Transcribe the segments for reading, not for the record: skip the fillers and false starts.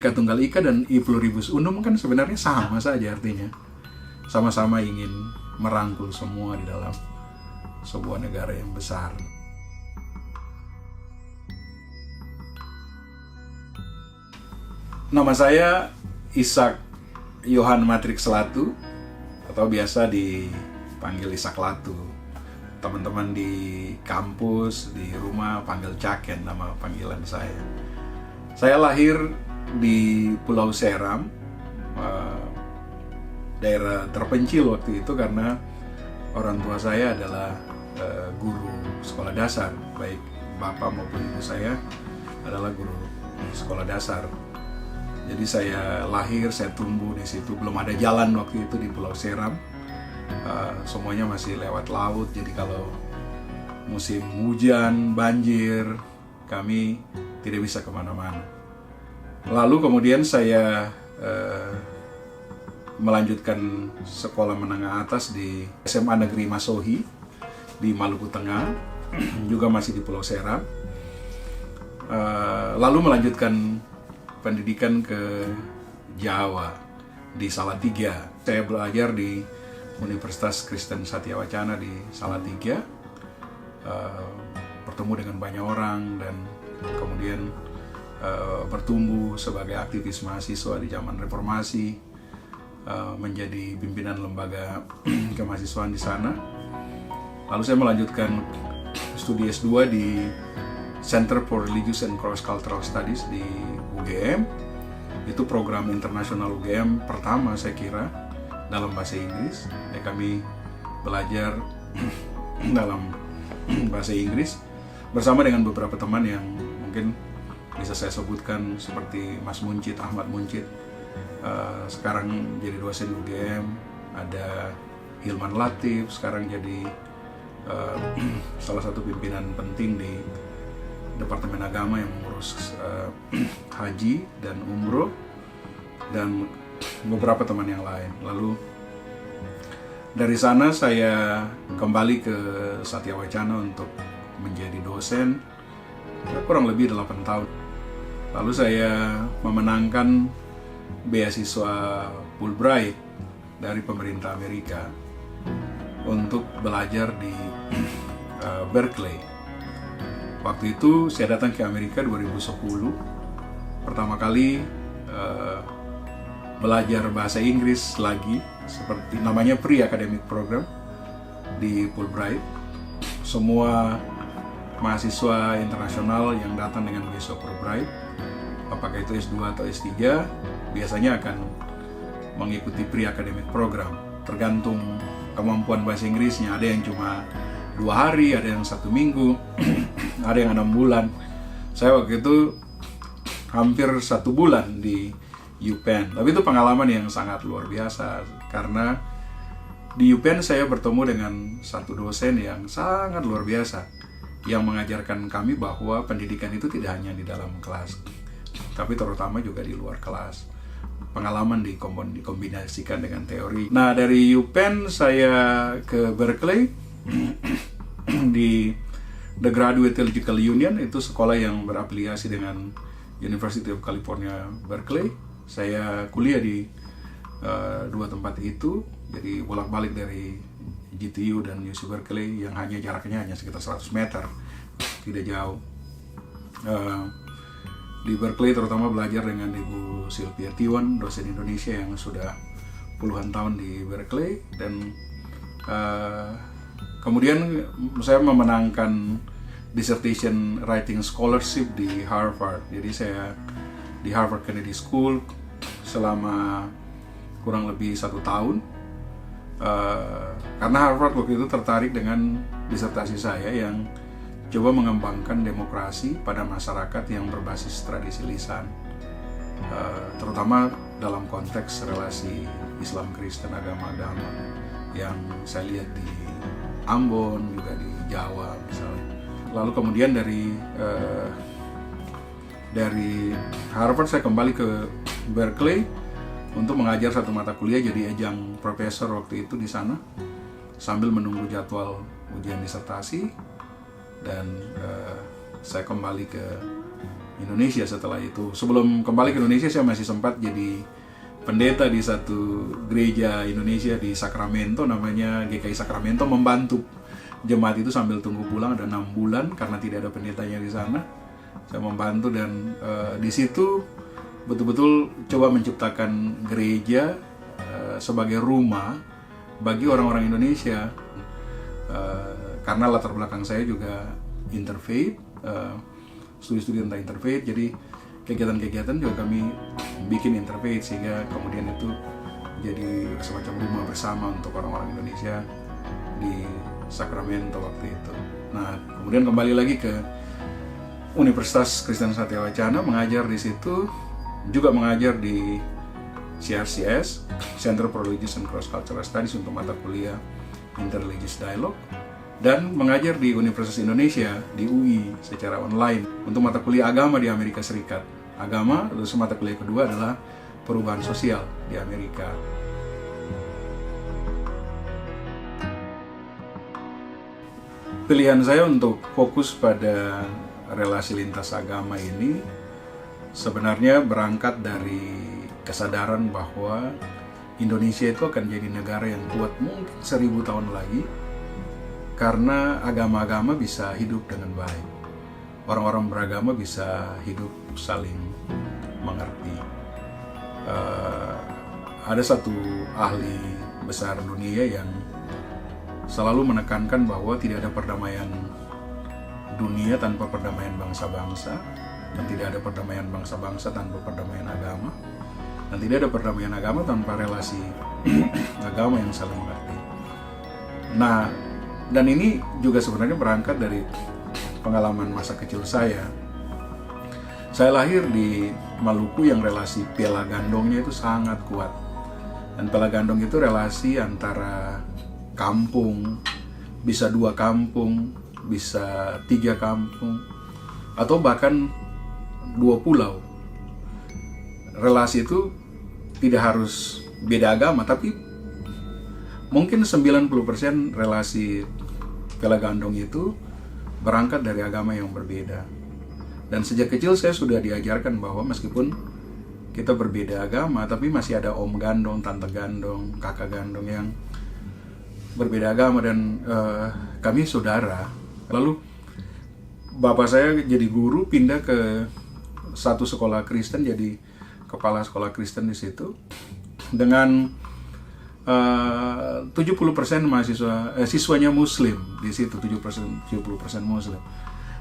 Bhinneka Tunggal Ika dan I Pluribus Unum kan sebenarnya sama saja artinya. Sama-sama ingin merangkul semua di dalam sebuah negara yang besar. Nama saya Ishak Yohan Matrix Latu, atau biasa dipanggil Ishak Latu. Teman-teman di kampus, di rumah panggil Caken, nama panggilan saya. Saya lahir di Pulau Seram, daerah terpencil waktu itu karena orang tua saya adalah guru sekolah dasar, baik bapak maupun ibu saya adalah guru sekolah dasar. Jadi saya lahir, saya tumbuh di situ. Belum ada jalan waktu itu di Pulau Seram, semuanya masih lewat laut. Jadi kalau musim hujan, banjir, kami tidak bisa kemana-mana. Lalu kemudian saya melanjutkan sekolah menengah atas di SMA Negeri Masohi di Maluku Tengah, juga masih di Pulau Seram. Lalu melanjutkan pendidikan ke Jawa di Salatiga. Saya belajar di Universitas Kristen Satya Wacana di Salatiga, bertemu dengan banyak orang dan kemudian bertumbuh sebagai aktivis mahasiswa di zaman reformasi, menjadi pimpinan lembaga kemahasiswaan di sana. Lalu saya melanjutkan studi S2 di Center for Religious and Cross Cultural Studies di UGM. Itu program internasional UGM pertama saya kira dalam bahasa Inggris. Kami belajar dalam bahasa Inggris bersama dengan beberapa teman yang mungkin bisa saya sebutkan seperti Mas Muncit, Ahmad Muncit, sekarang jadi dosen UGM. Ada Hilman Latif, sekarang jadi salah satu pimpinan penting di Departemen Agama yang mengurus haji dan umroh, dan beberapa teman yang lain. Lalu dari sana saya kembali ke Satya Wacana untuk menjadi dosen kurang lebih 8 tahun. Lalu saya memenangkan beasiswa Fulbright dari pemerintah Amerika untuk belajar di Berkeley. Waktu itu saya datang ke Amerika 2010, pertama kali belajar bahasa Inggris lagi, seperti namanya Pre-Academic Program di Fulbright. Semua mahasiswa internasional yang datang dengan beasiswa Fulbright, apakah itu S2 atau S3, biasanya akan mengikuti Pre-Academic Program. Tergantung kemampuan bahasa Inggrisnya, ada yang cuma 2 hari, ada yang 1 minggu, ada yang 6 bulan. Saya waktu itu hampir 1 bulan di UPenn. Tapi itu pengalaman yang sangat luar biasa, karena di UPenn saya bertemu dengan satu dosen yang sangat luar biasa, yang mengajarkan kami bahwa pendidikan itu tidak hanya di dalam kelas, tapi terutama juga di luar kelas. Pengalaman dikombinasikan dengan teori. Nah, dari UPenn saya ke Berkeley di The Graduate Theological Union, itu sekolah yang berafiliasi dengan University of California, Berkeley. Saya kuliah di 2 tempat itu, jadi bolak-balik dari GTU dan UC Berkeley yang jaraknya hanya sekitar 100 meter, tidak jauh. Di Berkeley terutama belajar dengan Ibu Sylvia Tiwan, dosen Indonesia yang sudah puluhan tahun di Berkeley, dan kemudian saya memenangkan dissertation writing scholarship di Harvard. Jadi saya di Harvard Kennedy School selama kurang lebih 1 tahun. Karena Harvard waktu itu tertarik dengan disertasi saya yang coba mengembangkan demokrasi pada masyarakat yang berbasis tradisi lisan, terutama dalam konteks relasi Islam Kristen, agama-agama yang saya lihat di Ambon, juga di Jawa misalnya. Lalu kemudian dari Harvard saya kembali ke Berkeley untuk mengajar satu mata kuliah, jadi adjunct profesor waktu itu di sana, sambil menunggu jadwal ujian disertasi. Dan saya kembali ke Indonesia setelah itu. Sebelum kembali ke Indonesia, saya masih sempat jadi pendeta di satu gereja Indonesia di Sacramento, namanya GKI Sacramento, membantu jemaat itu sambil tunggu pulang. Ada 6 bulan karena tidak ada pendetanya di sana. Saya membantu dan di situ betul-betul coba menciptakan gereja sebagai rumah bagi orang-orang Indonesia. Karena latar belakang saya juga interfaith, studi-studi tentang interfaith, jadi kegiatan-kegiatan juga kami bikin interfaith, sehingga kemudian itu jadi semacam rumah bersama untuk orang-orang Indonesia di Sacramento waktu itu. Nah, kemudian kembali lagi ke Universitas Kristen Satya Wacana, mengajar di situ, juga mengajar di CRCS, Center for Religious and Cross Cultural Studies, untuk mata kuliah Interreligious Dialogue, dan mengajar di Universitas Indonesia di UI secara online untuk mata kuliah agama di Amerika Serikat. Agama, terus mata kuliah kedua adalah perubahan sosial di Amerika. Pilihan saya untuk fokus pada relasi lintas agama ini sebenarnya berangkat dari kesadaran bahwa Indonesia itu akan jadi negara yang kuat mungkin 1000 tahun lagi, karena agama-agama bisa hidup dengan baik. Orang-orang beragama bisa hidup saling mengerti. Ada satu ahli besar dunia yang selalu menekankan bahwa tidak ada perdamaian dunia tanpa perdamaian bangsa-bangsa, dan tidak ada perdamaian bangsa-bangsa tanpa perdamaian agama, dan tidak ada perdamaian agama tanpa relasi agama yang saling mengerti. Nah, dan ini juga sebenarnya berangkat dari pengalaman masa kecil saya. Saya lahir di Maluku yang relasi piala gandongnya itu sangat kuat. Dan piala gandong itu relasi antara kampung, bisa 2 kampung, bisa 3 kampung, atau bahkan 2 pulau. Relasi itu tidak harus beda agama, tapi mungkin 90% relasi piala gandong itu berangkat dari agama yang berbeda. Dan sejak kecil saya sudah diajarkan bahwa meskipun kita berbeda agama, tapi masih ada om gandong, tante gandong, kakak gandong yang berbeda agama, dan kami saudara. Lalu bapak saya jadi guru, pindah ke satu sekolah Kristen, jadi kepala sekolah Kristen di situ, dengan 70% mahasiswa siswanya Muslim di situ, 70% Muslim.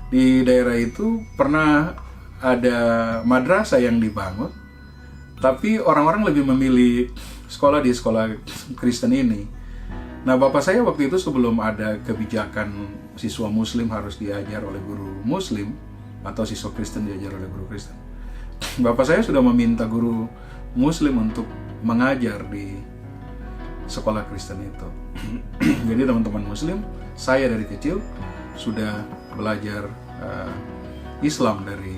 Di daerah itu pernah ada madrasah yang dibangun, tapi orang-orang lebih memilih sekolah di sekolah Kristen ini. Nah, bapak saya waktu itu sebelum ada kebijakan siswa Muslim harus diajar oleh guru Muslim atau siswa Kristen diajar oleh guru Kristen, bapak saya sudah meminta guru Muslim untuk mengajar di sekolah Kristen itu. Jadi teman-teman Muslim, saya dari kecil sudah belajar Islam dari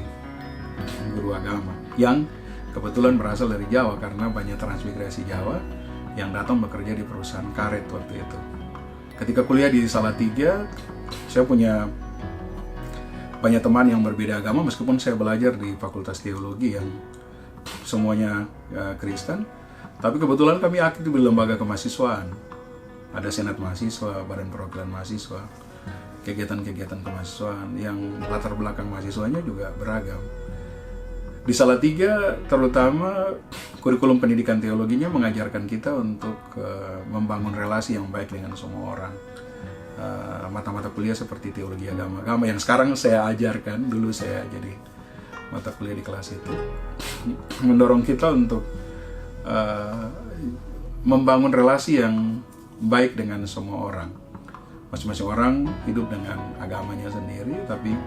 guru agama yang kebetulan berasal dari Jawa, karena banyak transmigrasi Jawa yang datang bekerja di perusahaan karet waktu itu. Ketika kuliah di Salatiga, saya punya banyak teman yang berbeda agama, meskipun saya belajar di Fakultas Teologi yang semuanya Kristen. Tapi kebetulan kami aktif di lembaga kemahasiswaan. Ada senat mahasiswa, badan perwakilan mahasiswa, kegiatan-kegiatan kemahasiswaan yang latar belakang mahasiswanya juga beragam. Di Salatiga terutama kurikulum pendidikan teologinya mengajarkan kita untuk membangun relasi yang baik dengan semua orang. Mata-mata kuliah seperti teologi agama yang sekarang saya ajarkan, dulu saya jadi mata kuliah di kelas itu, mendorong kita untuk membangun relasi yang baik dengan semua orang. Masing-masing orang hidup dengan agamanya sendiri, tapi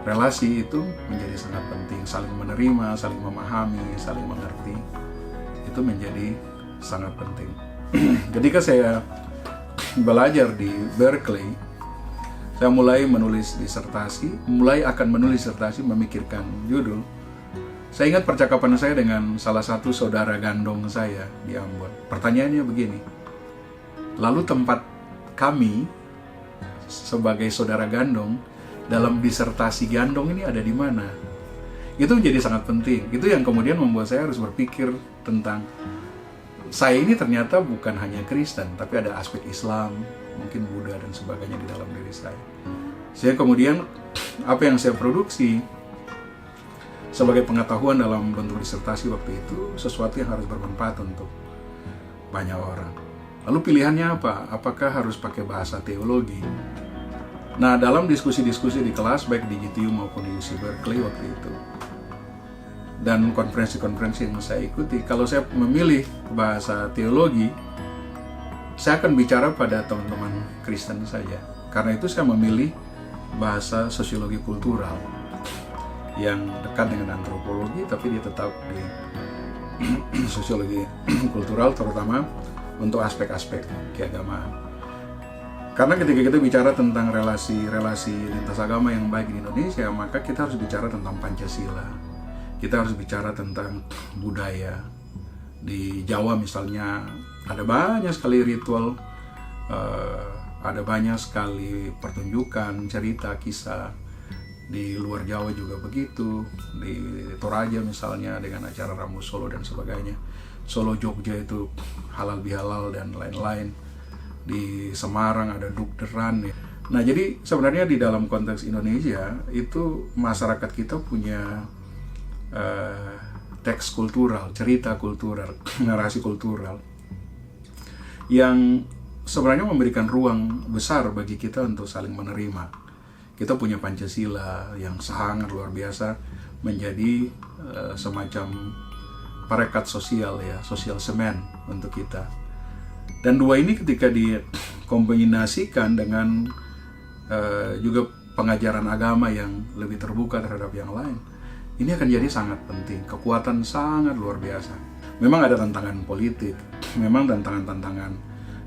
relasi itu menjadi sangat penting. Saling menerima, saling memahami, saling mengerti, itu menjadi sangat penting. Ketika saya belajar di Berkeley, saya mulai menulis disertasi, memikirkan judul. Saya ingat percakapan saya dengan salah satu saudara gandong saya di Ambon. Pertanyaannya begini, lalu tempat kami sebagai saudara gandong dalam disertasi gandong ini ada di mana? Itu menjadi sangat penting. Itu yang kemudian membuat saya harus berpikir tentang saya ini ternyata bukan hanya Kristen, tapi ada aspek Islam, mungkin Buddha dan sebagainya di dalam diri saya. Saya kemudian apa yang saya produksi sebagai pengetahuan dalam bentuk disertasi waktu itu sesuatu yang harus bermanfaat untuk banyak orang. Lalu pilihannya apa? Apakah harus pakai bahasa teologi? Nah, dalam diskusi-diskusi di kelas baik di GTU maupun di UC Berkeley waktu itu dan konferensi-konferensi yang saya ikuti, kalau saya memilih bahasa teologi, saya akan bicara pada teman-teman Kristen saja. Karena itu saya memilih bahasa sosiologi kultural yang dekat dengan antropologi, tapi dia tetap di sosiologi kultural, terutama untuk aspek-aspek keagamaan. Karena ketika kita bicara tentang relasi-relasi lintas agama yang baik di Indonesia, maka kita harus bicara tentang Pancasila. Kita harus bicara tentang budaya. Di Jawa misalnya ada banyak sekali ritual, ada banyak sekali pertunjukan, cerita, kisah. Di luar Jawa juga begitu, di Toraja misalnya dengan acara Ramu Solo dan sebagainya. Solo Jogja itu halal bihalal dan lain-lain. Di Semarang ada dukderan ya. Nah, jadi sebenarnya di dalam konteks Indonesia itu masyarakat kita punya teks kultural, cerita kultural, narasi kultural yang sebenarnya memberikan ruang besar bagi kita untuk saling menerima. Kita punya Pancasila yang sangat luar biasa, menjadi semacam parekat sosial ya, sosial semen untuk kita. Dan dua ini ketika dikombinasikan dengan juga pengajaran agama yang lebih terbuka terhadap yang lain, ini akan jadi sangat penting, kekuatan sangat luar biasa. Memang ada tantangan politik, memang tantangan-tantangan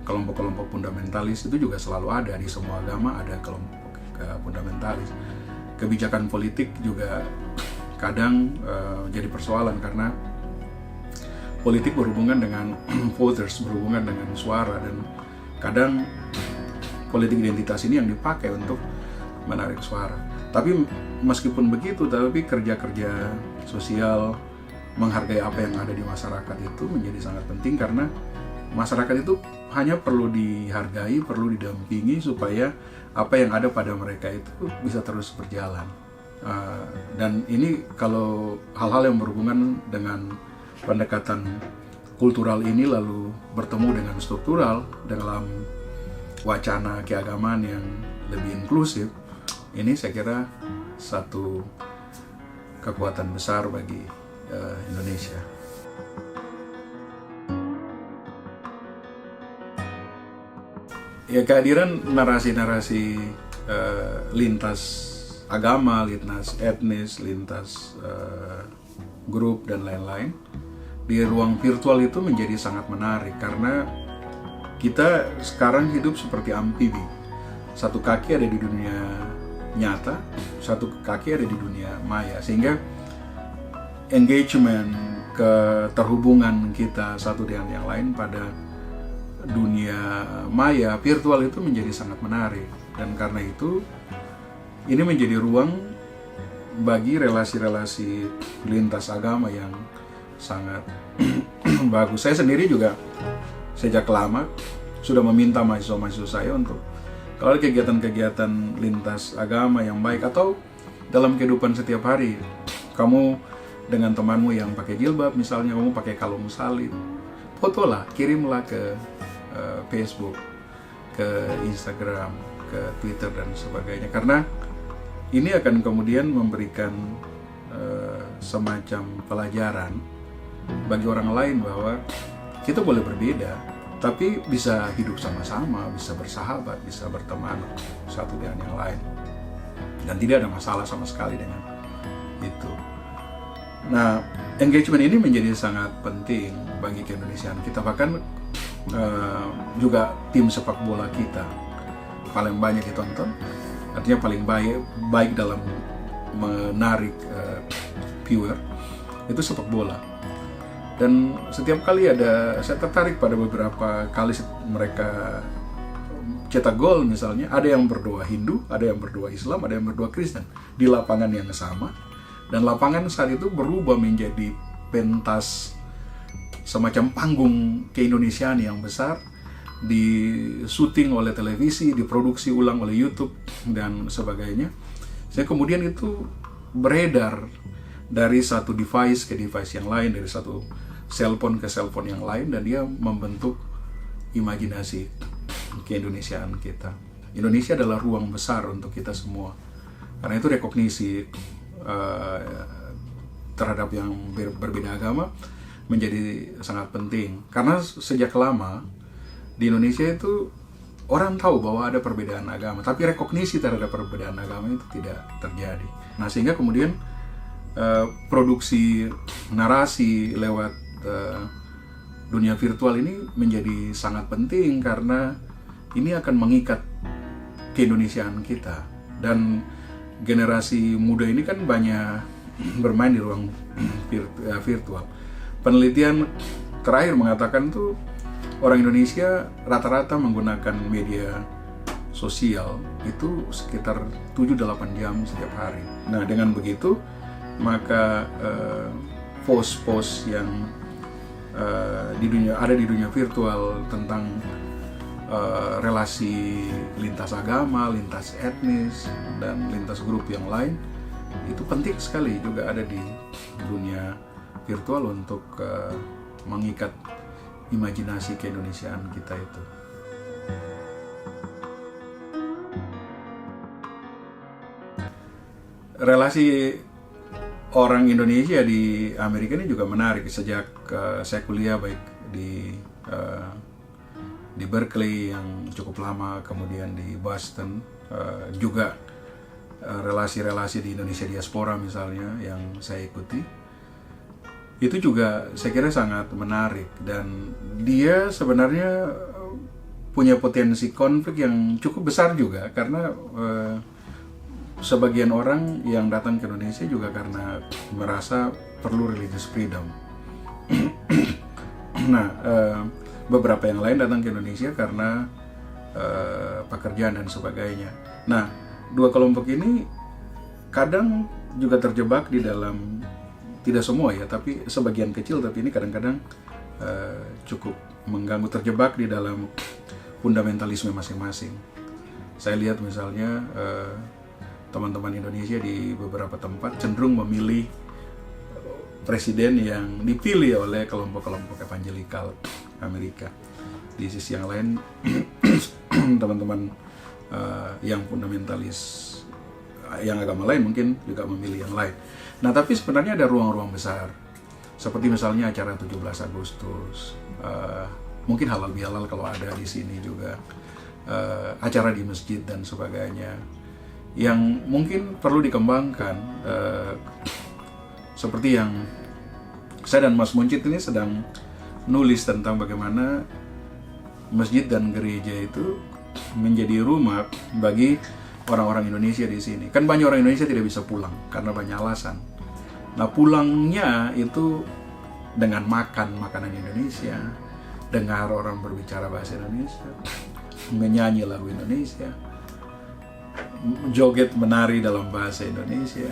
kelompok-kelompok fundamentalis itu juga selalu ada di semua agama, ada kelompok fundamentalis. Kebijakan politik juga kadang jadi persoalan karena politik berhubungan dengan voters, berhubungan dengan suara, dan kadang politik identitas ini yang dipakai untuk menarik suara. Tapi meskipun begitu, tapi kerja-kerja sosial menghargai apa yang ada di masyarakat itu menjadi sangat penting, karena masyarakat itu hanya perlu dihargai, perlu didampingi supaya apa yang ada pada mereka itu bisa terus berjalan. Dan ini kalau hal-hal yang berhubungan dengan pendekatan kultural ini lalu bertemu dengan struktural dalam wacana keagamaan yang lebih inklusif, ini saya kira satu kekuatan besar bagi Indonesia. Ya, kehadiran narasi-narasi lintas agama, lintas etnis, lintas grup dan lain-lain di ruang virtual itu menjadi sangat menarik, karena kita sekarang hidup seperti amfibi. Satu kaki ada di dunia nyata, satu kaki ada di dunia maya, sehingga engagement, keterhubungan kita satu dengan yang lain pada dunia maya virtual itu menjadi sangat menarik. Dan karena itu ini menjadi ruang bagi relasi-relasi lintas agama yang sangat bagus. Saya sendiri juga sejak lama sudah meminta mahasiswa-mahasiswa saya untuk kalau ada kegiatan-kegiatan lintas agama yang baik atau dalam kehidupan setiap hari, kamu dengan temanmu yang pakai jilbab misalnya, kamu pakai kalung salib, fotolah, kirimlah ke Facebook, ke Instagram, ke Twitter dan sebagainya, karena ini akan kemudian memberikan semacam pelajaran bagi orang lain bahwa kita boleh berbeda, tapi bisa hidup sama-sama, bisa bersahabat, bisa berteman satu dengan yang lain, dan tidak ada masalah sama sekali dengan itu. Nah, engagement ini menjadi sangat penting bagi keindonesiaan kita. Bahkan juga tim sepak bola kita paling banyak ditonton, artinya paling baik dalam menarik viewer itu sepak bola. Dan setiap kali saya tertarik pada beberapa kali mereka cetak gol misalnya, ada yang berdoa Hindu, ada yang berdoa Islam, ada yang berdoa Kristen di lapangan yang sama, Dan lapangan saat itu berubah menjadi pentas, semacam panggung keindonesiaan yang besar, di syuting oleh televisi, diproduksi ulang oleh YouTube dan sebagainya. Saya kemudian itu beredar dari satu device ke device yang lain, dari satu cellphone ke cellphone yang lain, dan dia membentuk imajinasi keindonesiaan kita. Indonesia adalah ruang besar untuk kita semua. Karena itu rekognisi terhadap yang berbeda agama menjadi sangat penting. Karena sejak lama di Indonesia itu orang tahu bahwa ada perbedaan agama, tapi rekognisi terhadap perbedaan agama itu tidak terjadi. Nah, sehingga kemudian produksi narasi lewat dunia virtual ini menjadi sangat penting, karena ini akan mengikat keindonesiaan kita. Dan generasi muda ini kan banyak bermain di ruang virtual. Penelitian terakhir mengatakan tuh orang Indonesia rata-rata menggunakan media sosial itu sekitar 7-8 jam setiap hari. Nah, dengan begitu maka post-post yang ada di dunia virtual tentang relasi lintas agama, lintas etnis, dan lintas grup yang lain itu penting sekali juga ada di dunia virtual untuk mengikat imajinasi keindonesiaan kita itu. Relasi orang Indonesia di Amerika ini juga menarik. Sejak saya kuliah baik di Berkeley yang cukup lama, kemudian di Boston, juga relasi-relasi di Indonesia diaspora misalnya yang saya ikuti, itu juga saya kira sangat menarik, dan dia sebenarnya punya potensi konflik yang cukup besar juga, karena sebagian orang yang datang ke Indonesia juga karena merasa perlu religious freedom. Nah, beberapa yang lain datang ke Indonesia karena pekerjaan dan sebagainya. Nah, dua kelompok ini kadang juga terjebak di dalam, tidak semua ya, tapi sebagian kecil, tapi ini kadang-kadang cukup mengganggu, terjebak di dalam fundamentalisme masing-masing. Saya lihat misalnya teman-teman Indonesia di beberapa tempat cenderung memilih presiden yang dipilih oleh kelompok-kelompok evangelikal Amerika. Di sisi yang lain, teman-teman yang fundamentalis yang agama lain mungkin juga memilih yang lain. Nah, tapi sebenarnya ada ruang-ruang besar, seperti misalnya acara 17 Agustus, mungkin halal bihalal kalau ada di sini juga, acara di masjid dan sebagainya, yang mungkin perlu dikembangkan. Seperti yang saya dan Mas Muncit ini sedang nulis tentang bagaimana masjid dan gereja itu menjadi rumah bagi orang-orang Indonesia di sini. Kan banyak orang Indonesia tidak bisa pulang karena banyak alasan. Nah, pulangnya itu dengan makan makanan Indonesia, dengar orang berbicara bahasa Indonesia, menyanyi lagu Indonesia, joget menari dalam bahasa Indonesia.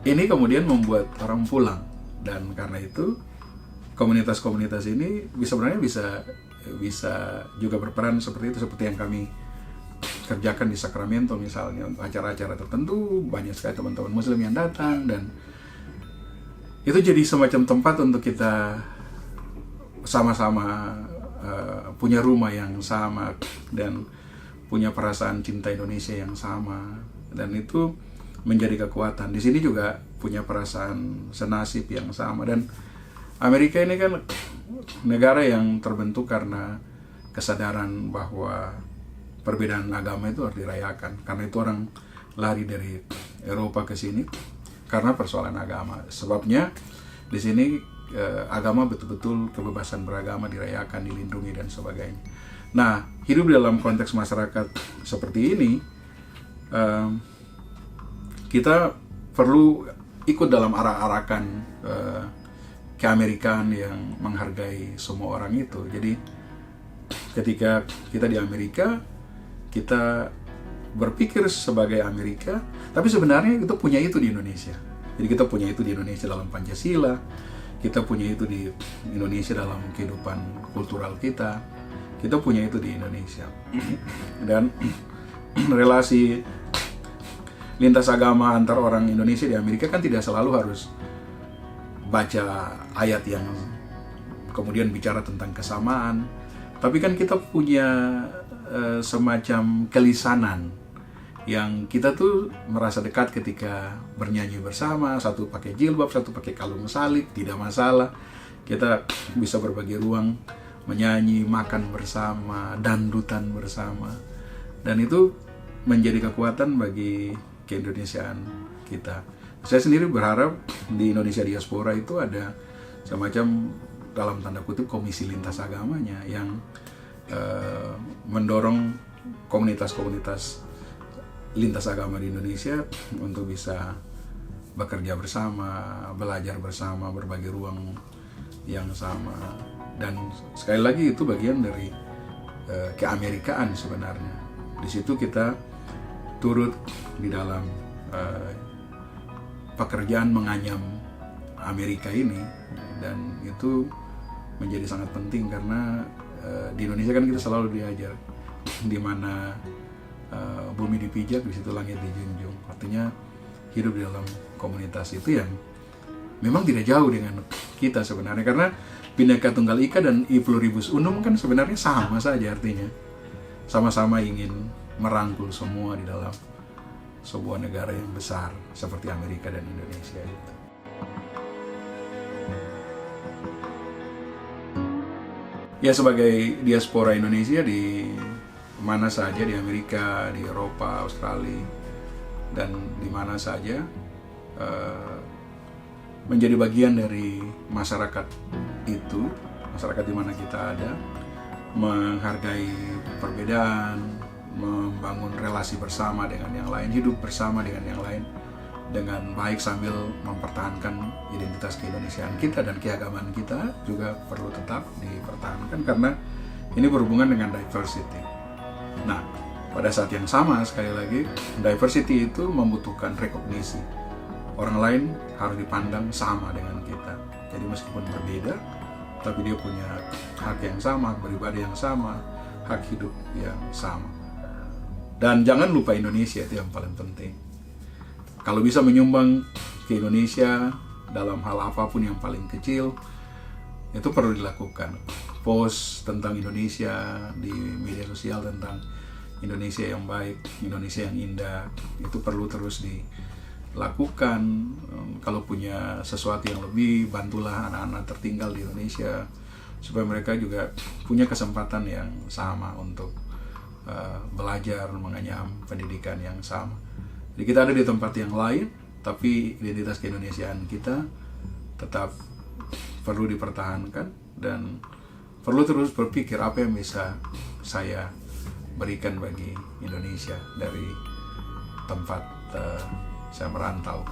Ini kemudian membuat orang pulang, dan karena itu komunitas-komunitas ini sebenarnya bisa juga berperan seperti itu, seperti yang kami kerjakan di Sacramento misalnya. Untuk acara-acara tertentu banyak sekali teman-teman Muslim yang datang, dan itu jadi semacam tempat untuk kita sama-sama punya rumah yang sama dan punya perasaan cinta Indonesia yang sama, dan itu menjadi kekuatan. Di sini juga punya perasaan senasib yang sama. Dan Amerika ini kan negara yang terbentuk karena kesadaran bahwa perbedaan agama itu harus dirayakan. Karena itu orang lari dari Eropa ke sini karena persoalan agama. Sebabnya di sini agama betul-betul, kebebasan beragama dirayakan, dilindungi dan sebagainya. Nah, hidup dalam konteks masyarakat seperti ini, kita perlu ikut dalam arak-arakan keamerikaan yang menghargai semua orang itu. Jadi ketika kita di Amerika, kita berpikir sebagai Amerika, tapi sebenarnya kita punya itu di Indonesia. Jadi kita punya itu di Indonesia dalam Pancasila, kita punya itu di Indonesia dalam kehidupan kultural kita punya itu di Indonesia. Dan relasi lintas agama antar orang Indonesia di Amerika kan tidak selalu harus baca ayat yang kemudian bicara tentang kesamaan, tapi kan kita punya semacam kelisanan yang kita tuh merasa dekat ketika bernyanyi bersama, satu pakai jilbab, satu pakai kalung salib, tidak masalah. Kita bisa berbagi ruang, menyanyi, makan bersama, dangdutan bersama. Dan itu menjadi kekuatan bagi keindonesiaan kita. Saya sendiri berharap di Indonesia Diaspora itu ada semacam, dalam tanda kutip, komisi lintas agamanya yang mendorong komunitas-komunitas lintas agama di Indonesia untuk bisa bekerja bersama, belajar bersama, berbagi ruang yang sama. Dan sekali lagi itu bagian dari keamerikaan sebenarnya. Di situ kita turut di dalam pekerjaan menganyam Amerika ini, dan itu menjadi sangat penting karena di Indonesia kan kita selalu diajar di mana bumi dipijak, di situ langit dijunjung. Artinya hidup di dalam komunitas itu yang memang tidak jauh dengan kita sebenarnya, karena Bhinneka Tunggal Ika dan I Pluribus Unum kan sebenarnya sama saja artinya. Sama-sama ingin merangkul semua di dalam sebuah negara yang besar seperti Amerika dan Indonesia itu. Ya, sebagai diaspora Indonesia di mana saja, di Amerika, di Eropa, Australia, dan di mana saja, menjadi bagian dari masyarakat itu, masyarakat di mana kita ada, menghargai perbedaan, membangun relasi bersama dengan yang lain, hidup bersama dengan yang lain dengan baik sambil mempertahankan identitas keindonesiaan kita, dan keagamaan kita juga perlu tetap dipertahankan karena ini berhubungan dengan diversity. Nah, pada saat yang sama, sekali lagi, diversity itu membutuhkan rekognisi. Orang lain harus dipandang sama dengan kita. Jadi meskipun berbeda, tapi dia punya hak yang sama, hak beribadah yang sama, hak hidup yang sama. Dan jangan lupa Indonesia, itu yang paling penting. Kalau bisa menyumbang ke Indonesia dalam hal apapun yang paling kecil, itu perlu dilakukan. Post tentang Indonesia di media sosial, tentang Indonesia yang baik, Indonesia yang indah, itu perlu terus dilakukan. Kalau punya sesuatu yang lebih, bantulah anak-anak tertinggal di Indonesia supaya mereka juga punya kesempatan yang sama untuk belajar, menganyam pendidikan yang sama. Jadi kita ada di tempat yang lain, tapi identitas keindonesiaan kita tetap perlu dipertahankan, dan perlu terus berpikir apa yang bisa saya berikan bagi Indonesia dari tempat saya merantau.